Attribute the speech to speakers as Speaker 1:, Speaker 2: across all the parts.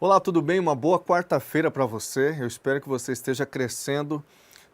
Speaker 1: Olá, tudo bem? Uma boa quarta-feira para você. Eu espero que você esteja crescendo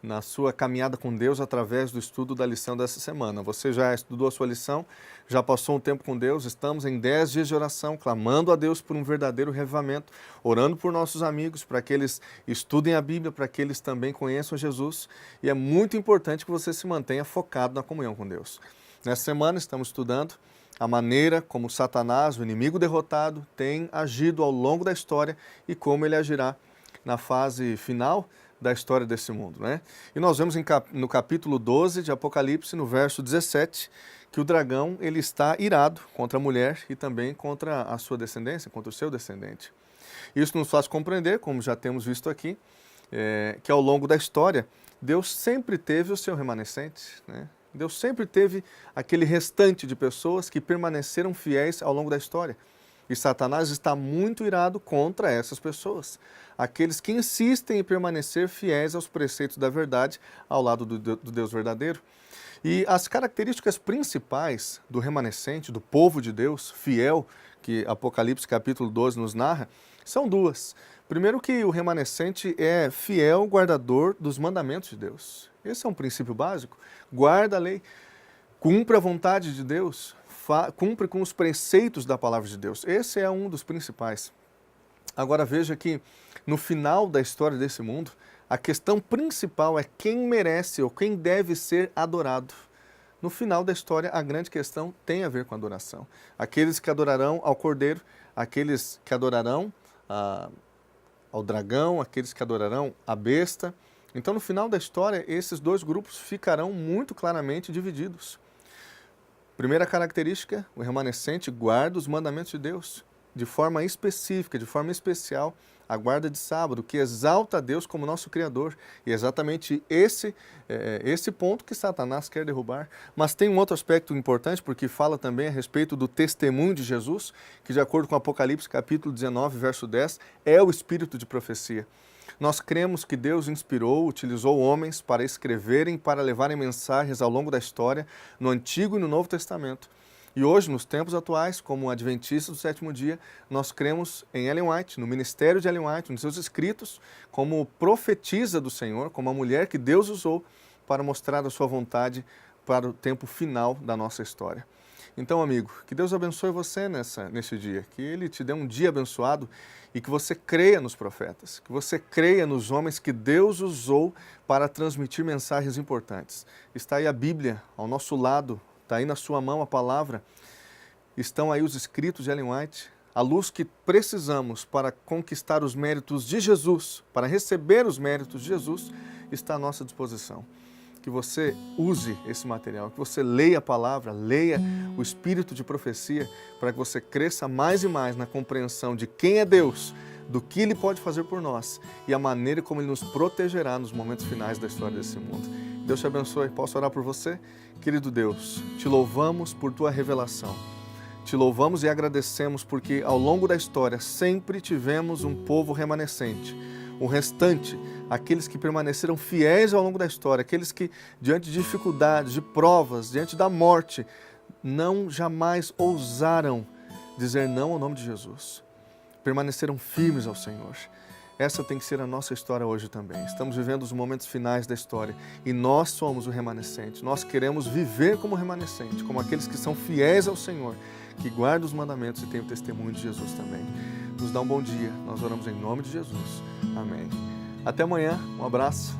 Speaker 1: na sua caminhada com Deus através do estudo da lição dessa semana. Você já estudou a sua lição? Já passou um tempo com Deus? Estamos em 10 dias de oração, clamando a Deus por um verdadeiro revivamento, orando por nossos amigos, para que eles estudem a Bíblia, para que eles também conheçam Jesus. E é muito importante que você se mantenha focado na comunhão com Deus. Nessa semana estamos estudando a maneira como Satanás, o inimigo derrotado, tem agido ao longo da história e como ele agirá na fase final da história desse mundo, né? E nós vemos no capítulo 12 de Apocalipse, no verso 17, que o dragão ele está irado contra a mulher e também contra a sua descendência, contra o seu descendente. Isso nos faz compreender, como já temos visto aqui, que ao longo da história, Deus sempre teve o seu remanescente, né? Deus sempre teve aquele restante de pessoas que permaneceram fiéis ao longo da história. E Satanás está muito irado contra essas pessoas, aqueles que insistem em permanecer fiéis aos preceitos da verdade ao lado do Deus verdadeiro. E as características principais do remanescente, do povo de Deus, fiel, que Apocalipse capítulo 12 nos narra, são duas. Primeiro que o remanescente é fiel guardador dos mandamentos de Deus. Esse é um princípio básico. Guarda a lei, cumpre a vontade de Deus, cumpre com os preceitos da palavra de Deus. Esse é um dos principais. Agora veja que no final da história desse mundo, a questão principal é quem merece ou quem deve ser adorado. No final da história, a grande questão tem a ver com a adoração. Aqueles que adorarão ao Cordeiro, aqueles que adorarão ao dragão, aqueles que adorarão à besta. Então, no final da história, esses dois grupos ficarão muito claramente divididos. Primeira característica, o remanescente guarda os mandamentos de Deus, de forma específica, de forma especial, a guarda de sábado, que exalta a Deus como nosso Criador. E é exatamente esse ponto que Satanás quer derrubar. Mas tem um outro aspecto importante, porque fala também a respeito do testemunho de Jesus, que de acordo com Apocalipse capítulo 19, verso 10, é o espírito de profecia. Nós cremos que Deus inspirou, utilizou homens para escreverem, para levarem mensagens ao longo da história, no Antigo e no Novo Testamento. E hoje, nos tempos atuais, como adventistas do sétimo dia, nós cremos em Ellen White, no ministério de Ellen White, nos seus escritos, como profetisa do Senhor, como a mulher que Deus usou para mostrar a sua vontade para o tempo final da nossa história. Então, amigo, que Deus abençoe você nesse dia, que Ele te dê um dia abençoado e que você creia nos profetas, que você creia nos homens que Deus usou para transmitir mensagens importantes. Está aí a Bíblia ao nosso lado, está aí na sua mão a palavra, estão aí os escritos de Ellen White, a luz que precisamos para conquistar os méritos de Jesus, para receber os méritos de Jesus, está à nossa disposição. Que você use esse material, que você leia a palavra, leia o espírito de profecia, para que você cresça mais e mais na compreensão de quem é Deus, do que Ele pode fazer por nós e a maneira como Ele nos protegerá nos momentos finais da história desse mundo. Deus te abençoe. Posso orar por você? Querido Deus, te louvamos por Tua revelação. Te louvamos e agradecemos porque ao longo da história sempre tivemos um povo remanescente, o restante, aqueles que permaneceram fiéis ao longo da história, aqueles que diante de dificuldades, de provas, diante da morte, não jamais ousaram dizer não ao nome de Jesus. Permaneceram firmes ao Senhor. Essa tem que ser a nossa história hoje também. Estamos vivendo os momentos finais da história e nós somos o remanescente. Nós queremos viver como remanescente, como aqueles que são fiéis ao Senhor, que guardam os mandamentos e têm o testemunho de Jesus também. Nos dá um bom dia. Nós oramos em nome de Jesus. Amém. Até amanhã. Um abraço.